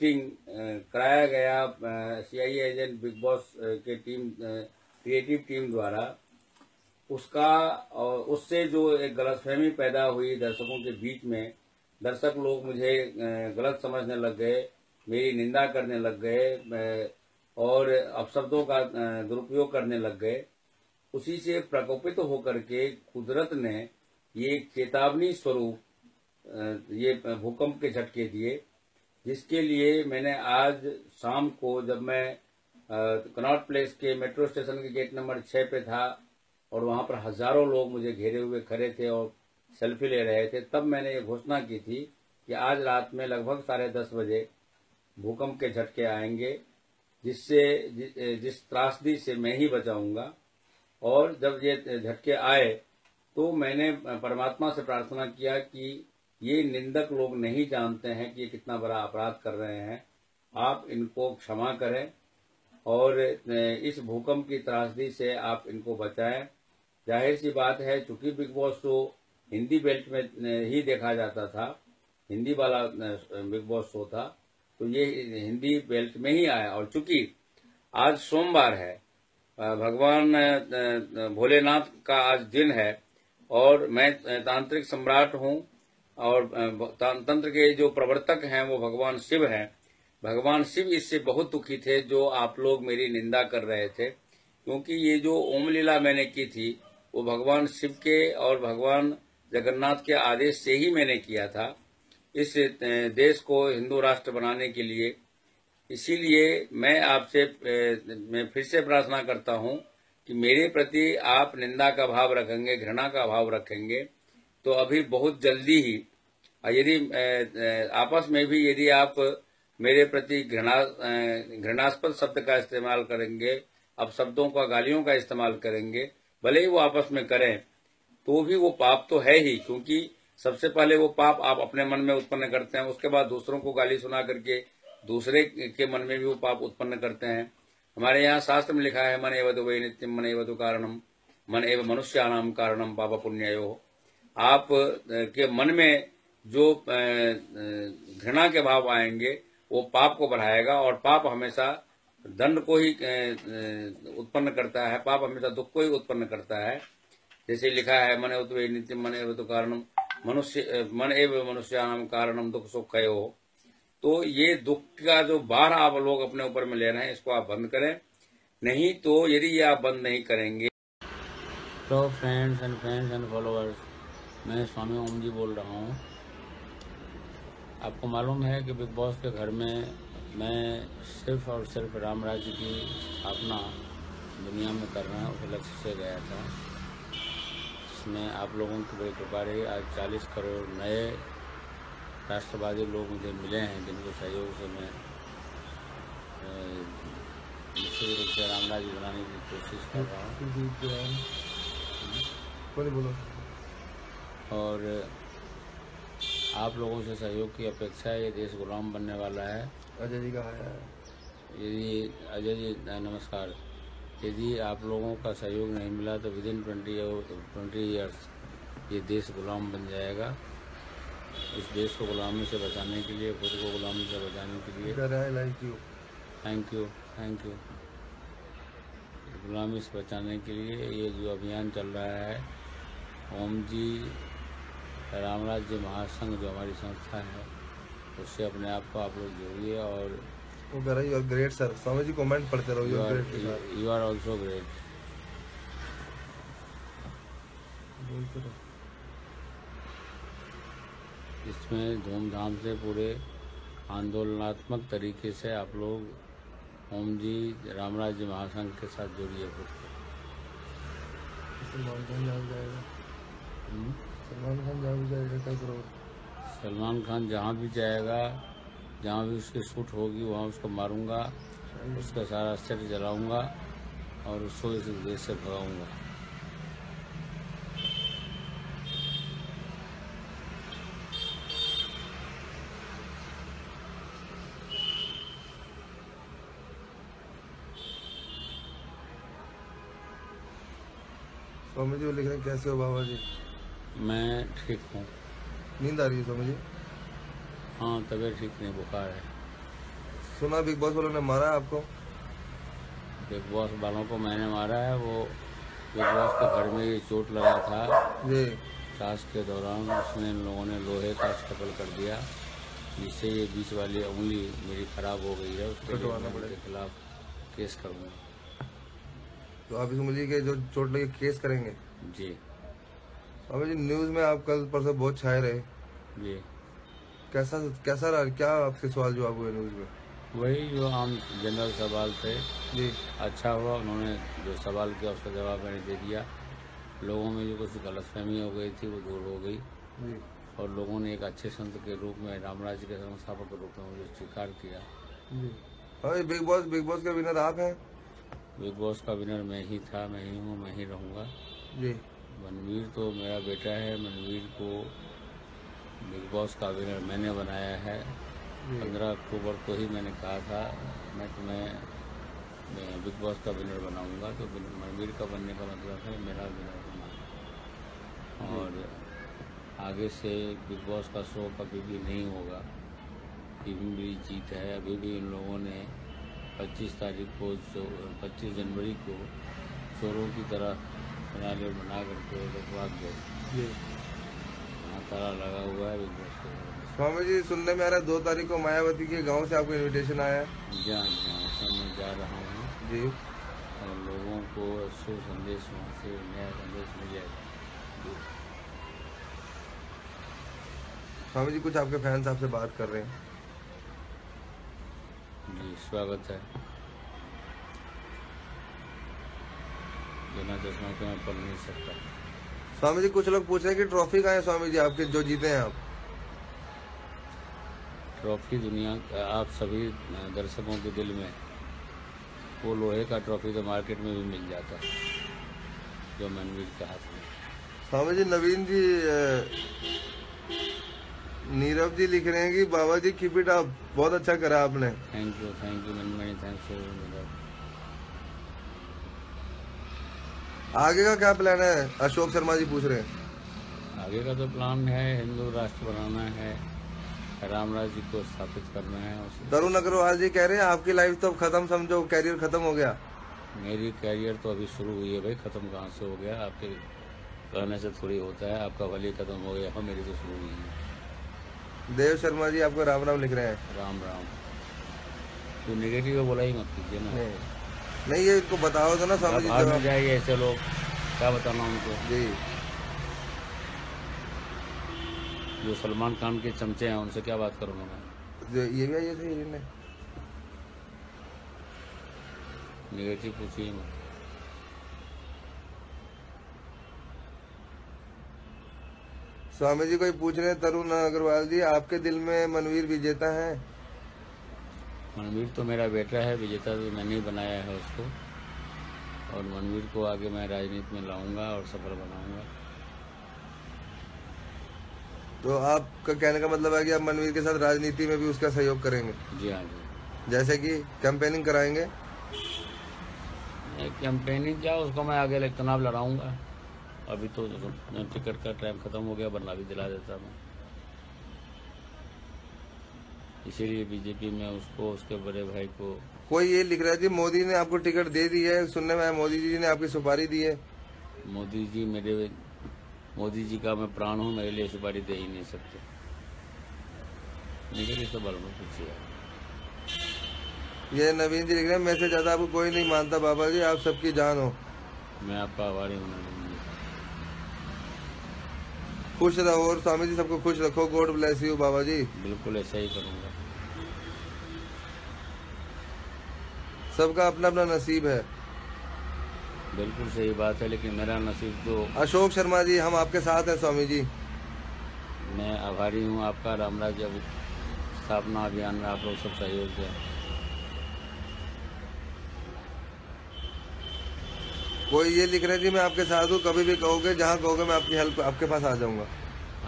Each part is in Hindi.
एक्टिंग कराया गया सीआईए एजेंट बिग बॉस के टीम क्रिएटिव टीम द्वारा, उसका और उससे जो एक गलतफहमी पैदा हुई दर्शकों के बीच में, दर्शक लोग मुझे गलत समझने लग गए, मेरी निंदा करने लग गए और अपशब्दों का दुरुपयोग करने लग गए। उसी से प्रकोपित होकर के कुदरत ने ये चेतावनी स्वरूप ये भूकंप के झटके दिए, जिसके लिए मैंने आज शाम को जब मैं कनॉट प्लेस के मेट्रो स्टेशन के गेट नंबर 6 पे था और वहां पर हजारों लोग मुझे घेरे हुए खड़े थे और सेल्फी ले रहे थे, तब मैंने ये घोषणा की थी कि आज रात में लगभग 10:30 बजे भूकंप के झटके आएंगे, जिससे जिस त्रासदी से मैं ही बचाऊंगा। और जब ये झटके आए तो मैंने परमात्मा से प्रार्थना किया कि ये निंदक लोग नहीं जानते हैं कि ये कितना बड़ा अपराध कर रहे हैं, आप इनको क्षमा करें और इस भूकंप की त्रासदी से आप इनको बचाएं। जाहिर सी बात है, चूंकि big boss show Hindi belt में ही देखा जाता था, हिंदी वाला बिग बॉस शो था, तो ये हिंदी बेल्ट में ही आया। और चूंकि आज सोमवार है, भगवान भोलेनाथ का आज दिन है और मैं तांत्रिक सम्राट हूं और तंत्र के जो प्रवर्तक हैं वो भगवान शिव हैं। भगवान शिव इससे बहुत दुखी थे जो आप लोग मेरी निंदा कर रहे थे, क्योंकि ये जो ओम लीला मैंने की थी वो भगवान शिव के और भगवान जगन्नाथ के आदेश से ही मैंने किया था, इस देश को हिंदू राष्ट्र बनाने के लिए। इसीलिए मैं आपसे मैं फिर से प्रार्थना करता हूं कि मेरे प्रति आप निंदा का भाव रखेंगे, घृणा का भाव रखेंगे, तो अभी बहुत जल्दी ही यदि आपस में भी यदि आप मेरे प्रति घृणास्पद शब्द का इस्तेमाल करेंगे, अपशब्दों का, गालियों का इस्तेमाल करेंगे, भले ही वो आपस में करें, तो भी वो पाप तो है ही, क्योंकि सबसे पहले वो पाप आप अपने मन में उत्पन्न करते हैं, उसके बाद दूसरों को गाली सुना करके दूसरे के मन में भी वो पाप उत्पन्न करते हैं। हमारे यहाँ शास्त्र में लिखा है, मन एव वै नित्यम मन एव कारणम मन एव मनुष्याणाम कारणम पाप पुण्ययो। आप के मन में जो घृणा के भाव आएंगे वो पाप को बढ़ाएगा, और पाप हमेशा दंड को ही उत्पन्न करता है, पाप हमेशा दुख को ही उत्पन्न करता है। जैसे लिखा है, मन एव वै नित्यम मन एव कारणम मन एव मनुष्याणाम कारणम दुख सुखयो। तो ये दुख का जो बार आप लोग अपने ऊपर में ले रहे हैं, इसको आप बंद करें, नहीं तो यदि ये आप बंद नहीं करेंगे। तो फ्रेंड्स एंड फॉलोअर्स, मैं स्वामी ओम जी बोल रहा हूँ। आपको मालूम है कि बिग बॉस के घर में मैं सिर्फ और सिर्फ राम राज्य की स्थापना दुनिया में करना उस लक्ष्य से गया था। इसमें आप लोगों की बड़ी कृपा रही। आज 40 करोड़ नए राष्ट्रवादी लोग मुझे मिले हैं, जिनके सहयोग से मैं निश्चित रूप से राम राज्य बनाने की कोशिश कर रहा हूँ। और आप लोगों से सहयोग की अपेक्षा है। ये देश गुलाम बनने वाला है। अजय जी कहा है, यदि अजय जी नमस्कार, यदि आप लोगों का सहयोग नहीं मिला तो विदिन 20 ईयर्स ये देश गुलाम बन जाएगा। इस देश को गुलामी से बचाने के लिए, खुद को गुलामी से बचाने के लिए थैंक यू गुलामी से बचाने के लिए ये जो अभियान चल रहा है, ओम जी राम राज्य महासंघ जो हमारी संस्था है, उससे अपने आप को आप लोग जोड़िए। और वो कह रहा है, you are great sir. Swami ji comment पढ़ते रहो, यू आर ऑल्सो ग्रेट। इसमें धूमधाम से पूरे आंदोलनात्मक तरीके से आप लोग ओम जी राम राज्य महासंघ के साथ जुड़िए। सलमान खान सलमान खान जहाँ भी जाएगा, जहाँ भी उसकी शूट होगी, वहाँ उसको मारूंगा, उसका सारा सेट जलाऊंगा और उसको इस देश से भगाऊंगा। स्वामी जी वो लिख रहे हैं, कैसे हो बाबा जी? मैं ठीक हूँ। नींद आ रही है स्वामी जी? हाँ, तबीयत ठीक नहीं, बुखार है। सुना बिग बॉस वालों ने मारा है आपको? बिग बॉस वालों को मैंने मारा है। वो बिग बॉस के घर में ही चोट लगा था जी। टास्क के दौरान, उसमें इन लोगों ने लोहे का स्टपल कर दिया, जिससे ये बीच वाली उंगली मेरी खराब हो गई है। उसके लिए मैं उनके खिलाफ केस करूँगा। तो आप इस उंगली के जो चोट लगी केस करेंगे? जी स्वामी जी, न्यूज में आप कल परसों बहुत छाए रहे, जी। कैसा कैसा रहा? क्या आपके सवाल जवाब हुए न्यूज में? वही जो आम जनरल सवाल थे। जी अच्छा हुआ उन्होंने जो सवाल किया उसका जवाब मैंने दे दिया। लोगों में जो कुछ गलतफहमी हो गई थी वो दूर हो गई, जी और लोगों ने एक अच्छे संत के रूप में, रामराज के संस्थापक के रूप में मुझे स्वीकार किया। जी। हाँ, बिग बॉस का विनर आप हैं? बिग बॉस का विनर मैं ही था, मैं ही हूँ, मैं ही रहूँगा। जी मनवीर तो मेरा बेटा है। मनवीर को बिग बॉस का विनर मैंने बनाया है। 15 अक्टूबर को ही मैंने कहा था मैं तुम्हें बिग बॉस का विनर बनाऊंगा। तो मनवीर का बनने का मतलब है मेरा विनर बनाना। और आगे से बिग बॉस का शो कभी भी नहीं होगा। ये भी मेरी जीत है। अभी भी इन लोगों ने 25 तारीख को 25 जनवरी को चोरों की तरह फिनाले बना करके लोग भाग गए। जी। यहाँ ताला लगा हुआ है बिग बॉस के घर में। स्वामी जी, सुनने में आ रहा है 2 तारीख को मायावती के गांव से आपको इनविटेशन आया है? जी हाँ जी हाँ, उसमें मैं जा रहा हूँ जी। और लोगों को शुभ संदेश वहाँ से नया संदेश मिलेगा। जी स्वामी जी, कुछ आपके फैंस आपसे बात कर रहे हैं। जी, स्वागत है। बिना चश्मा के मैं पढ़ नहीं सकता। स्वामी जी, कुछ लोग पूछ रहे हैं कि ट्रॉफी कहाँ है स्वामी जी आपके जो जीते हैं आप? ट्रॉफी दुनिया आप सभी दर्शकों के दिल में, वो लोहे का ट्रॉफी तो मार्केट में भी मिल जाता है जो मनवीर के हाथ में। स्वामी जी, नवीन जी नीरव जी लिख रहे हैं कि बाबा जी कीप इट अप, बहुत अच्छा करा आपने। Thank you many thanks. आगे का क्या प्लान है? अशोक शर्मा जी पूछ रहे हैं। आगे का तो प्लान है हिंदू राष्ट्र बनाना है, रामराज जी को स्थापित करना है। तरुण अग्रवाल जी कह रहे हैं आपकी लाइफ तो खत्म, समझो कैरियर खत्म हो गया। मेरी कैरियर तो अभी शुरू हुई है भाई, खत्म कहाँ से हो गया? आपके कहने से थोड़ी होता है। आपका भले खत्म हो गया, मेरी तो शुरू हुई है। देव शर्मा जी आपको राम राम लिख रहे हैं। राम राम। तो नेगेटिव बोला ही मत कीजिए ना। नहीं, ये इनको बताओ तो ना स्वामी जी। जवाब जाइए ऐसे लोग, क्या बताना उनको? जी। जो सलमान खान के चमचे हैं उनसे क्या बात करूँगा मैं? ये भी आइए थे इन्हें नेगेटिव पूछिए मत। स्वामी जी कोई पूछ रहे हैं, तरुण अग्रवाल जी आपके दिल में मनवीर विजेता है? मनवीर तो मेरा बेटा है, विजेता तो मैंने ही बनाया है उसको, और मनवीर को आगे मैं राजनीति में लाऊंगा और सफल बनाऊंगा। तो आपका कहने का मतलब है कि आप मनवीर के साथ राजनीति में भी उसका सहयोग करेंगे? जी हाँ जी। जैसे कि कैंपेनिंग कराएंगे? कैंपेनिंग क्या, उसको मैं आगे चुनाव लड़ाऊंगा। अभी तो टिकट का टाइम खत्म हो गया, वरना भी दिला देता मैं। इसीलिए बीजेपी में उसको, उसके बड़े भाई को। कोई ये लिख रहा है जी मोदी ने आपको टिकट दे दी है, सुनने में आया मोदी जी ने आपकी सुपारी दी है। मोदी जी का मैं प्राण हूँ, मेरे लिए सुपारी दे ही नहीं सकते। मेरे तो बल में पूछिए। ये नवीन जी लिख रहे हैं मैं से ज्यादा आपको कोई नहीं मानता बाबा जी, आप सबकी जान हो। मैं आपका आभारी हूँ नवीन जी। खुश रहो और स्वामी जी सबको खुश रखो। गॉड ब्लेस यू बाबा जी। बिल्कुल ऐसा ही करूँगा। सबका अपना अपना नसीब है। बिल्कुल सही बात है, लेकिन मेरा नसीब तो। अशोक शर्मा जी हम आपके साथ हैं स्वामी जी। मैं आभारी हूँ आपका। रामराज स्थापना अभियान में आप लोग सब सहयोग दें। कोई ये लिख रहे जी मैं आपके साथ हूँ, कभी भी कहोगे जहाँ कहोगे मैं आपकी हेल्प आपके पास आ जाऊंगा।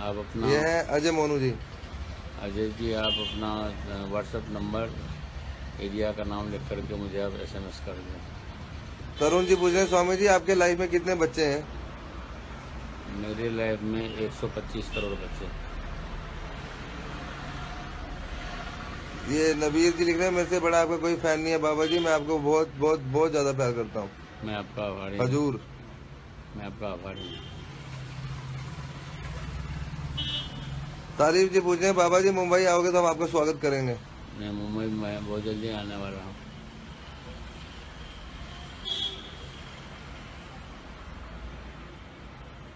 आप अपना, ये है अजय मोनू जी। अजय जी आप अपना व्हाट्सएप नंबर, एरिया का नाम लिख करके मुझे आप SMS कर दें। तरुण जी पूछ रहे हैं स्वामी जी आपके लाइफ में कितने बच्चे हैं? मेरे लाइफ में 125 करोड़ बच्चे। ये नबीर जी लिख रहे हैं, मेरे से बड़ा आपका कोई फैन नहीं है बाबा जी, मैं आपको बहुत बहुत बहुत ज्यादा प्यार करता हूँ। मैं आपका आभारी हूँ। हजूर। मैं आपका आभारी हूँ। तारीफ जी पूछ रहे हैं, बाबा जी मुंबई आओगे तो हम आपका स्वागत करेंगे। मैं मुंबई में बहुत जल्दी आने वाला हूँ।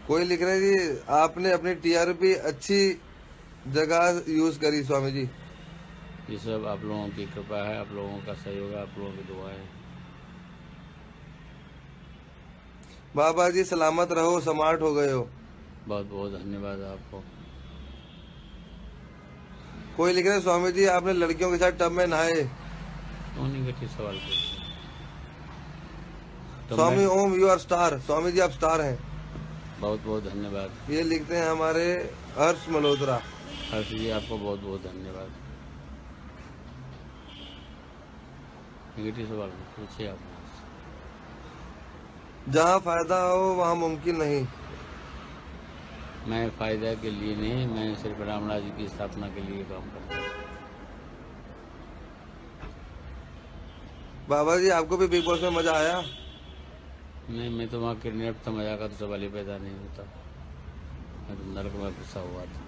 कोई लिख रहे हैं जी, आपने अपनी टीआरपी अच्छी जगह यूज करी स्वामी जी। ये सब आप लोगों की कृपा है, आप लोगों का सहयोग है, आप लोगों की दुआ है। बाबा जी सलामत रहो, स्मार्ट हो गए हो। बहुत बहुत धन्यवाद आपको। कोई लिख रहे हैं, स्वामी जी आपने लड़कियों के साथ टब में नहाए। क्यों निगेटिव सवाल पूछते? तो स्वामी मैं ओम you are star, Swami ji आप स्टार हैं। बहुत बहुत धन्यवाद। ये लिखते हैं हमारे हर्ष मल्होत्रा। हर्ष जी आपको बहुत बहुत धन्यवाद। निगेटिव सवाल पूछिए आप। जहाँ फायदा हो वहाँ मुमकिन नहीं। मैं फायदा के लिए नहीं, मैं सिर्फ रामराज जी की स्थापना के लिए काम करता हूँ। बाबा जी आपको भी बिग बॉस में मजा आया? नहीं, मैं तो वहाँ किडनैप था, मजा का तो सवाल ही पैदा नहीं होता। मैं तो नरक में फंसा हुआ था।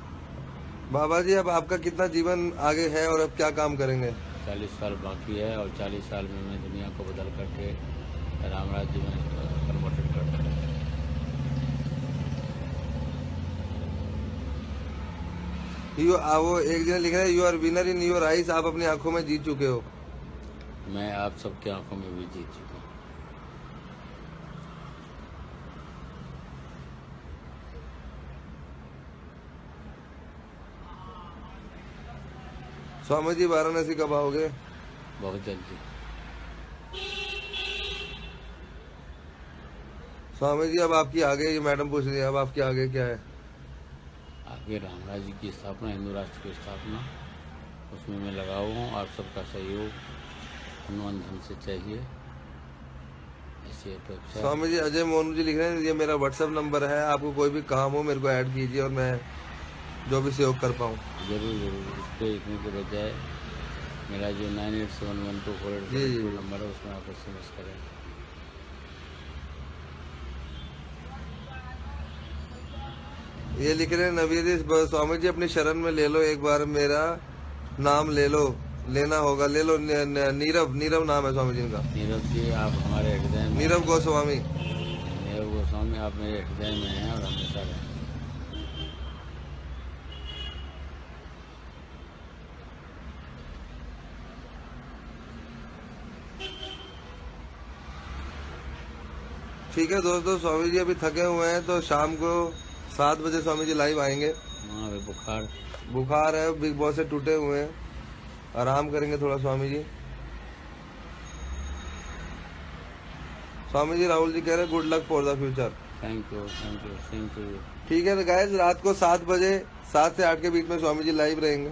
बाबा जी अब आपका कितना जीवन आगे है और अब क्या काम करेंगे? 40 साल बाकी है और 40 साल में मैं दुनिया को बदल करके रामराज जी में कन्वर्टेड कर दूँगा। वो एक जन लिख रहे हैं, you are winner in your eyes, आप अपनी आंखों में जीत चुके हो। मैं आप सबकी आंखों में भी जीत चुका हूँ। स्वामी जी वाराणसी कब आओगे? बहुत जल्दी। स्वामी जी अब आपकी आगे, ये मैडम पूछ रही है, अब आपकी आगे क्या है? आगे रामराज जी की स्थापना, हिंदू राष्ट्र की स्थापना, उसमें मैं लगा हुआ हूँ। आप सबका सहयोग हनुमान धन से चाहिए, ऐसी अपेक्षा। स्वामी जी अजय मोनू जी लिख रहे हैं, ये मेरा व्हाट्सएप नंबर है, आपको कोई भी काम हो मेरे को ऐड कीजिए और मैं जो भी सहयोग कर पाऊँ। जरूर जरूर। इस पे लिखने के बजाय मेरा जो 987124 नंबर है उसमें आप SMS करें। ये लिख रहे हैं नवीर जी, स्वामी जी अपनी शरण में ले लो, एक बार मेरा नाम ले लो, लेना होगा ले लो। नीरव, नीरव नाम है स्वामी जी का। नीरव जी आप हमारे हृदय में। नीरव गोस्वामी। नीरव गोस्वामी आप मेरे हृदय में हैं और हमेशा रहें। ठीक है दोस्तों, स्वामी जी अभी थके हुए हैं तो शाम को 7 बजे स्वामी जी लाइव आएंगे। हाँ अभी बुखार है, बिग बॉस से टूटे हुए हैं, आराम करेंगे थोड़ा स्वामी जी। स्वामी जी राहुल जी कह रहे हैं good luck for the future. Thank you thank you thank you. ठीक है तो गाइस, रात को 7 बजे 7 से 8 के बीच में स्वामी जी लाइव रहेंगे।